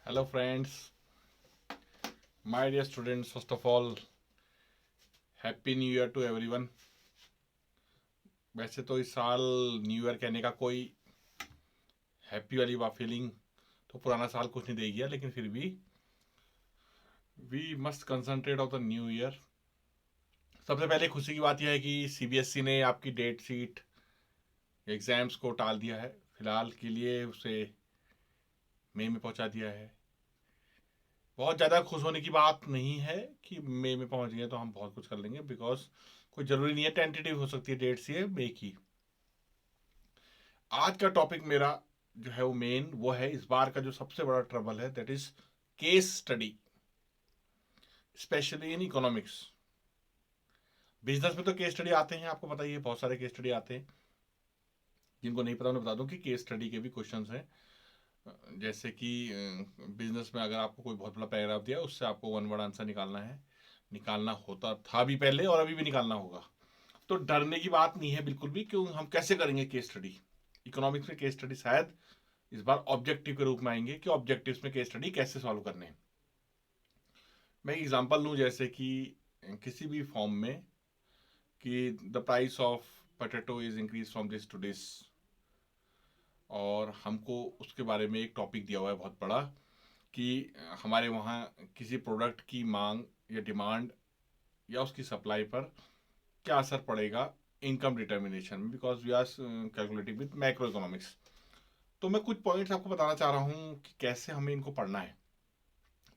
Hello friends, my dear students, first of all, happy new year to everyone. वैसे तो इस साल new year कहने का कोई हैप्पी वाली फीलिंग तो पुराना साल कुछ नहीं दे गया, लेकिन फिर भी we must concentrate of the new year. सबसे पहले खुशी की बात यह है कि सीबीएसई ने आपकी डेट शीट एग्ज़ाम्स को टाल दिया है, फिलहाल के लिए उसे मई में पहुंचा दिया है। बहुत ज़्यादा खुश होने की बात नहीं है कि मई में पहुंच गए तो हम बहुत कुछ कर लेंगे, बिकॉज कोई ज़रूरी नहीं है, टेंटेटिव हो सकती है डेट्स ये मई की। आज का टॉपिक मेरा जो है वो है इस बार का जो सबसे बड़ा ट्रबल है, that is case study, specially in economics. Business में तो केस स्टडी आते हैं, आपको पता ही है, बहुत सारे केस स्टडी आते हैं। जिनको नहीं पता उन्हें बता दूं कि केस स्टडी के भी क्वेश्चंस हैं। जैसे कि बिजनेस में अगर आपको कोई बहुत बड़ा पैराग्राफ दिया, उससे आपको वन वर्ड आंसर निकालना है, निकालना होता था भी पहले और अभी भी निकालना होगा। तो डरने की बात नहीं है बिल्कुल भी, क्यों हम कैसे करेंगे केस स्टडी। इकोनॉमिक्स में केस स्टडी शायद इस बार ऑब्जेक्टिव के रूप में आएंगे कि ऑब्जेक्टिव्स में केस स्टडी कैसे सॉल्व करने हैं। मैं एक एग्जांपल लूं, जैसे कि किसी भी फॉर्म में कि the price of potato is increase from this to this, और हमको उसके बारे में एक टॉपिक दिया हुआ है बहुत बड़ा कि हमारे वहाँ किसी प्रोडक्ट की मांग या डिमांड या उसकी सप्लाई पर क्या असर पड़ेगा इनकम डिटर्मिनेशन में, because we are calculating with macroeconomics. तो मैं कुछ पॉइंट्स आपको बताना चाह रहा हूँ कि कैसे हमें इनको पढ़ना है।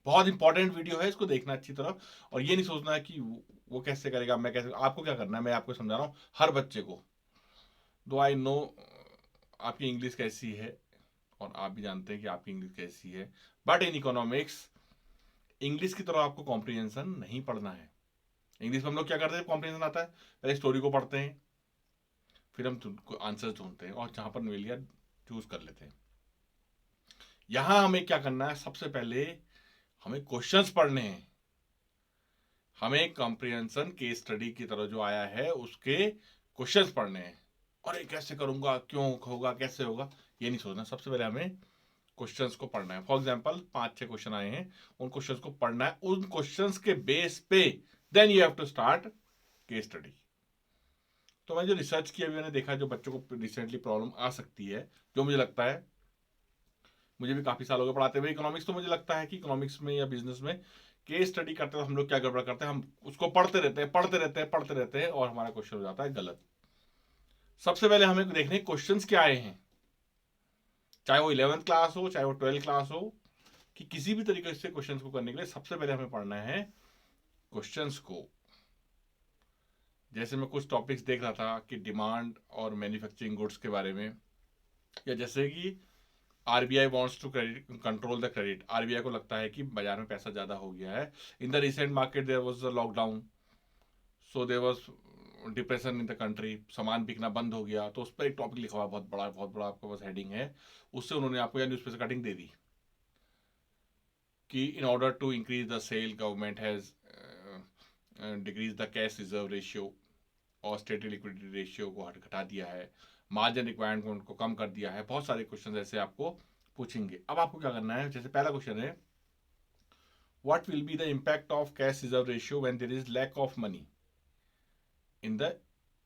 बहुत इंपॉर्टेंट वीडियो है, इसको देखना अच्छी तरह, और ये नहीं सोचना है कि वो कैसे करेगा, मैं कैसे। आपको क्या करना है, मैं आपको समझा रहा हूँ, हर बच्चे को। दो आई नो आपकी इंग्लिश कैसी है और आप भी जानते हैं कि आपकी इंग्लिश कैसी है, बट इन इकोनॉमिक्स इंग्लिश की तरह आपको कॉम्प्रिहेंशन नहीं पढ़ना है। इंग्लिश में हम लोग क्या करते हैं, कॉम्प्रिहेंशन आता है, पहले स्टोरी को पढ़ते हैं, फिर हम आंसर ढूंढते हैं और जहां पर मिल गया चूज कर लेते हैं। यहां हमें क्या करना है, सबसे पहले हमें क्वेश्चंस पढ़ने हैं, हमें कॉम्प्रिहेंशन केस स्टडी की तरह जो आया है उसके क्वेश्चंस पढ़ने हैं। अरे कैसे करूंगा, क्यों होगा, कैसे होगा, ये नहीं सोचना। सबसे पहले हमें क्वेश्चंस को पढ़ना है। फॉर एग्जांपल 5-6 क्वेश्चन आए हैं, उन क्वेश्चंस को पढ़ना है, उन क्वेश्चंस के बेस पे then you have to start case study. तो मैं जो रिसर्च किया, अभी मैंने देखा जो बच्चों को रिसेंटली प्रॉब्लम आ सकती है, जो मुझे लगता है, मुझे भी काफी साल हो गए पढ़ाते हुए इकोनॉमिक्स, तो मुझे लगता है कि इकोनॉमिक्स में या बिजनेस में केस स्टडी करते हो हम लोग क्या गड़बड़ करते हैं, हम उसको पढ़ते रहते हैं पढ़ते रहते हैं पढ़ते रहते हैं और हमारा क्वेश्चन हो जाता है गलत। सबसे पहले हमें देखने क्वेश्चन क्या आए हैं, चाहे वो 11th क्लास हो चाहे वो 12th क्लास हो, कि किसी भी तरीके से क्वेश्चंस को करने के लिए सबसे पहले हमें पढ़ना है क्वेश्चंस को। जैसे मैं कुछ टॉपिक्स देख रहा था कि डिमांड और मैन्युफैक्चरिंग गुड्स के बारे में, या जैसे कि RBI wants to control the credit. RBI को लगता है कि बाजार में पैसा ज्यादा हो गया है, in the recent market there was a lockdown, so there was depression in the country, सामान बिकना बंद हो गया। तो उस पर एक टॉपिक लिखा हुआ बहुत बड़ा आपके पास हेडिंग है, उससे उन्होंने आपको या न्यूज़पेपर कटिंग दे दी कि in order to increase the sale government has decrease the cash reserve ratio और स्टेट लिक्विडिटी रेशियो को घटा दिया है, मार्जिन रिक्वायरमेंट को कम कर दिया है। बहुत सारे क्वेश्चन ऐसे आपको पूछेंगे। अब आपको क्या करना है, जैसे पहला क्वेश्चन है, what will be the impact of cash reserve ratio when there is lack of money in the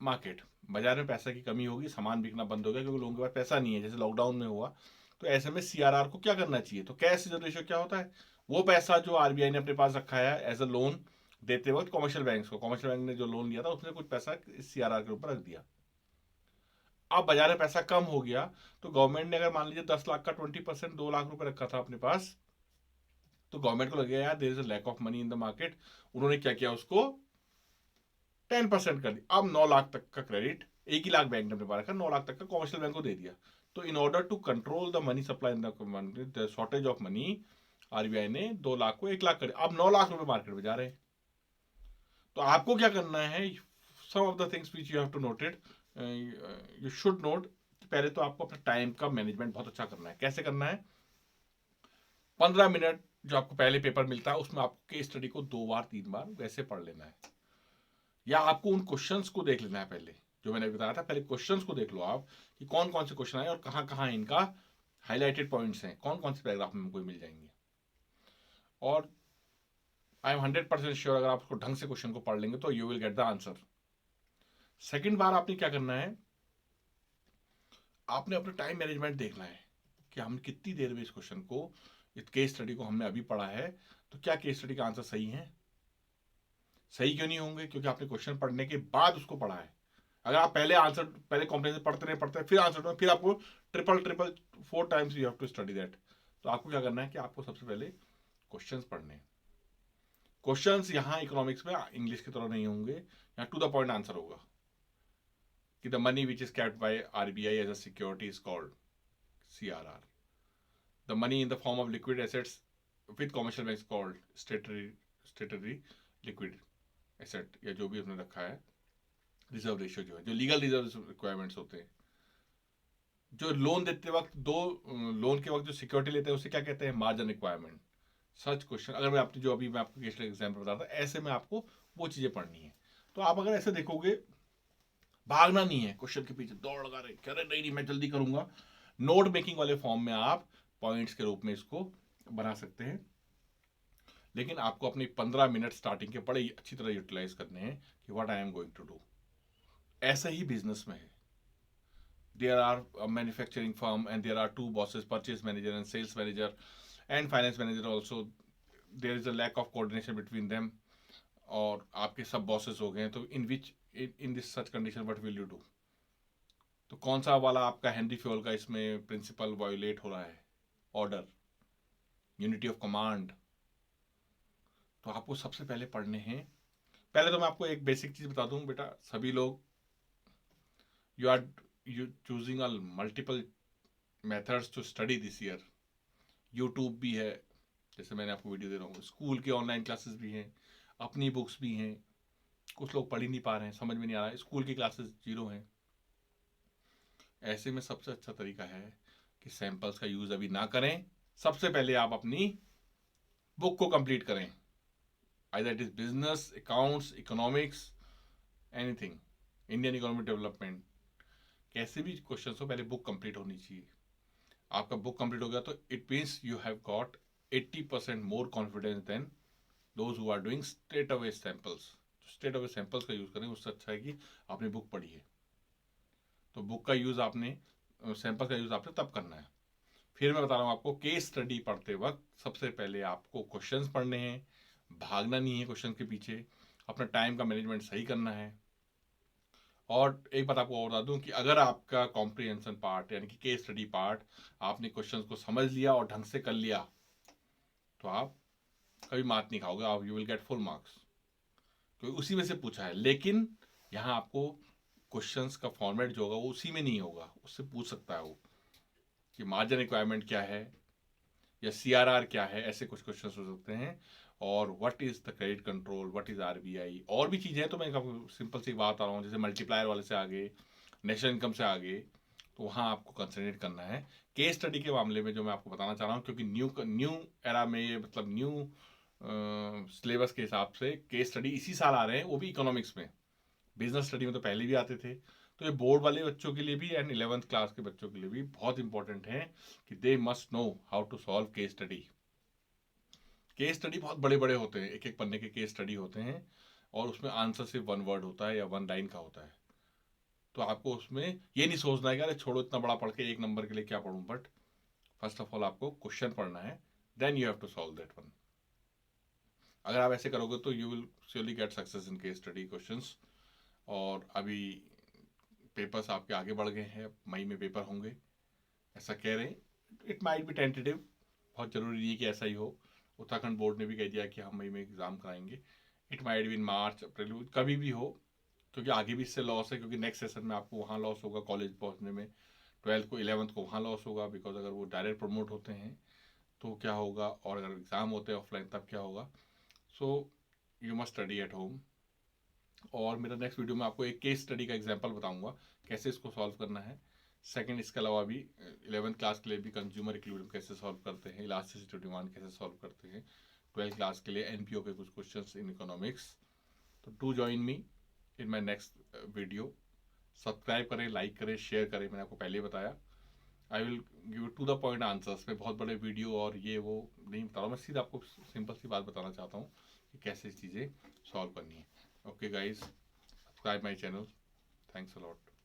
market. बाजार में पैसा की कमी होगी, सामान बिकना बंद हो गया क्योंकि लोगों के पास पैसा नहीं है, जैसे लॉकडाउन में हुआ। तो ऐसे में सीआरआर को क्या करना चाहिए, तो कैश रिजर्व रेशियो क्या होता है, वो पैसा जो आरबीआई ने अपने पास रखा है एज अ लोन देते वक्त कॉमर्शियल बैंक को, कॉमर्शियल बैंक ने जो लोन लिया था उसने कुछ पैसा सीआरआर के ऊपर रख दिया। अब बाजार में पैसा कम हो गया, तो गवर्नमेंट ने अगर मान लीजिए 10 लाख का 20%, 2 लाख रुपए रखा था अपने पास, तो गवर्नमेंट को लगेगा यार there is a lack of money in the market. उन्होंने क्या किया, उसको 10% कर दिया। अब 9 लाख तक का क्रेडिट, 1 ही लाख बैंक ने अपने पास रखा, 9 लाख तक का कॉमर्शियल बैंक को दे दिया। तो in order to control the money supply in the shortage of money, RBI ने 2 लाख को 1 लाख कर, अब 9 लाख रुपए मार्केट में जा रहे हैं। तो आपको क्या करना है, some of the things which you have to noted, you should note. पहले तो आपको अपने टाइम का मैनेजमेंट बहुत अच्छा करना है। कैसे करना है, 15 मिनट जो आपको पहले पेपर मिलता है उसमें आपको केस स्टडी को 2 बार 3 बार वैसे पढ़ लेना है, या आपको उन क्वेश्चंस को देख लेना है पहले, जो मैंने बताया था। पहले क्वेश्चंस को देख लो आप कि कौन कौन से क्वेश्चन आए और कहाँ कहाँ इनका हाईलाइटेड पॉइंट्स हैं, कौन कौन से पैराग्राफ में कोई मिल जाएंगे। और आई एम 100% श्योर अगर आप उसको ढंग से क्वेश्चन को पढ़ लेंगे तो you will get the answer. Second बार आपने क्या करना है, आपने अपना टाइम मैनेजमेंट देखना है कि हम कितनी देर में इस क्वेश्चन को, इस केस स्टडी को हमने अभी पढ़ा है, तो क्या केस स्टडी का आंसर सही है? सही क्यों नहीं होंगे? क्योंकि आपने क्वेश्चन पढ़ने के बाद उसको पढ़ा है। अगर आप पहले आंसर, पहले कॉम्प्रिहेंशन पढ़ते रहे फिर आंसर, फिर आपको triple triple 4 times you have to study that. तो आपको क्या करना है कि आपको सबसे पहले क्वेश्चंस पढ़ने हैं। क्वेश्चंस यहाँ इकोनॉमिक्स में इंग्लिश की तरह नहीं होंगे, यहाँ टू द पॉइंट आंसर होगा कि the money which is kept by RBI as a security is called CRR. The money in the form of liquid assets with commercial bank called statutory liquid asset, या जो भी उसने रखा है reserve ratio, जो है जो लीगल रिजर्व रिक्वायरमेंट्स होते हैं। जो लोन देते वक्त दो लोन के वक्त जो सिक्योरिटी लेते हैं उसे क्या कहते हैं? Margin requirement. सच क्वेश्चन अगर मैं आपने जो अभी मैं आपको केस एग्जाम्पल बता था, ऐसे में आपको वो चीजें पढ़नी है। तो आप अगर ऐसे देखोगे, भागना नहीं है क्वेश्चन के पीछे, दौड़ लगा रहे, कह रहे नहीं मैं जल्दी करूंगा, नोट मेकिंग वाले फॉर्म में आप पॉइंट्स के रूप में इसको बना सकते हैं। लेकिन आपको अपनी 15 मिनट स्टार्टिंग के बड़े अच्छी तरह यूटिलाइज करने हैं कि what I am going to do. ऐसा ही बिजनेस में है, there are a manufacturing firm and there are two bosses, purchase manager and sales manager and finance manager also. There is a lack of coordination between them, और आपके सब bosses हो गए हैं, तो in which in this such condition what will you do? तो कौन सा वाला आपका हेनरी फ्योल का इसमें प्रिंसिपल वायोलेट हो रहा है? Order, unity of command. तो आपको सबसे पहले पढ़ने हैं। पहले तो मैं आपको एक बेसिक चीज बता दूं बेटा, सभी लोग you are you choosing a multiple methods to study this year. YouTube भी है, जैसे मैंने आपको वीडियो दे रहा हूँ, स्कूल के ऑनलाइन क्लासेस भी हैं, अपनी बुक्स भी हैं। कुछ लोग पढ़ ही नहीं पा रहे हैं, समझ में नहीं आ रहा है, स्कूल की क्लासेस जीरो हैं। ऐसे में सबसे अच्छा तरीका है कि सैंपल्स का यूज अभी ना करें, सबसे पहले आप अपनी बुक को कंप्लीट करें। Either it is business, accounts, economics, anything, Indian economic development, कैसे भी क्वेश्चन हो, पहले बुक कंप्लीट होनी चाहिए। आपका बुक कंप्लीट हो गया तो it means you have got 80% more confidence then those who are doing straight away samples. Straight away samples का यूज करें, उससे अच्छा है कि आपने बुक पढ़ी है। तो बुक का यूज आपने, सैंपल का यूज आपने तब करना है। फिर मैं बता रहा हूँ आपको, केस स्टडी पढ़ते वक्त सबसे पहले आपको क्वेश्चंस पढ़ने हैं, भागना नहीं है क्वेश्चन के पीछे, अपना टाइम का मैनेजमेंट सही करना है। और एक बात आपको और बता दूं कि अगर आपका कॉम्प्रिहेंशन पार्ट यानी कि केस स्टडी पार्ट आपने क्वेश्चंस को समझ लिया और ढंग से कर लिया, तो आप कभी मात नहीं खाओगे, आप you will get full marks, क्योंकि उसी में से पूछा है। लेकिन यहाँ आपको क्वेश्चंस का फॉर्मेट जो होगा वो उसी में नहीं होगा, उससे पूछ सकता है वो कि मार्जिन रिक्वायरमेंट क्या है या सीआरआर क्या है, ऐसे कुछ क्वेश्चंस हो सकते हैं। और what is the credit control, what is RBI, और भी चीज़ें हैं। तो मैं सिंपल सी बात आ रहा हूँ, जैसे मल्टीप्लायर वाले से आगे, नेशनल इनकम से आगे, तो वहाँ आपको कंसंट्रेट करना है। केस स्टडी के मामले में जो मैं आपको बताना चाह रहा हूँ, क्योंकि न्यू एरा में ये मतलब न्यू सिलेबस के हिसाब से केस स्टडी इसी साल आ रहे हैं, वो भी इकोनॉमिक्स में। बिजनेस स्टडी में तो पहले भी आते थे। तो ये बोर्ड वाले बच्चों के लिए भी एंड 11th क्लास के बच्चों के लिए भी बहुत इंपॉर्टेंट है कि they must know how to solve case study. Case study बहुत बड़े बड़े होते हैं, एक एक पन्ने के केस स्टडी होते हैं, और उसमें आंसर सिर्फ 1 वर्ड होता है या 1 लाइन का होता है। तो आपको उसमें ये नहीं सोचना है कि अरे छोड़ो इतना बड़ा पढ़ के 1 नंबर के लिए क्या पढ़ूं, बट फर्स्ट ऑफ ऑल आपको क्वेश्चन पढ़ना है, then you have to solve that one. अगर आप ऐसे करोगे तो you will surely get success in case study questions. और अभी पेपर्स आपके आगे बढ़ गए हैं, मई में पेपर होंगे ऐसा कह रहे हैं। इट माइट बी टेंटेटिव, बहुत जरूरी नहीं है कि ऐसा ही हो। उत्तराखंड बोर्ड ने भी कह दिया कि हम मई में एग्ज़ाम कराएंगे। इट माइट बी इन मार्च, अप्रैल, कभी भी हो, क्योंकि आगे भी इससे लॉस है, क्योंकि नेक्स्ट सेशन में आपको वहाँ लॉस होगा कॉलेज पहुँचने में, 12th को 11th को वहाँ लॉस होगा, बिकॉज अगर वो डायरेक्ट प्रमोट होते हैं तो क्या होगा, और अगर एग्ज़ाम होते हैं ऑफलाइन तब क्या होगा। So you must study at home. और मेरा नेक्स्ट वीडियो में आपको एक केस स्टडी का एग्जाम्पल बताऊंगा कैसे इसको सॉल्व करना है। सेकंड, इसके अलावा भी 11th क्लास के लिए भी कंज्यूमर इक्विलिब्रियम कैसे सॉल्व करते हैं, इलास्टिसिटी डिमांड कैसे सॉल्व करते हैं, 12th क्लास के लिए एनपीओ के कुछ क्वेश्चंस इन इकोनॉमिक्स। तो do join me in my next video. Subscribe करें, लाइक करें, शेयर करें, मैंने आपको पहले ही बताया। I will give to the point answers. मैं बहुत बड़े वीडियो और ये वो नहीं बता रहा हूँ, मैं सीधा आपको सिंपल सी बात बताना चाहता हूँ कि कैसे चीज़ें सॉल्व करनी है। Okay guys, subscribe my channel. Thanks a lot.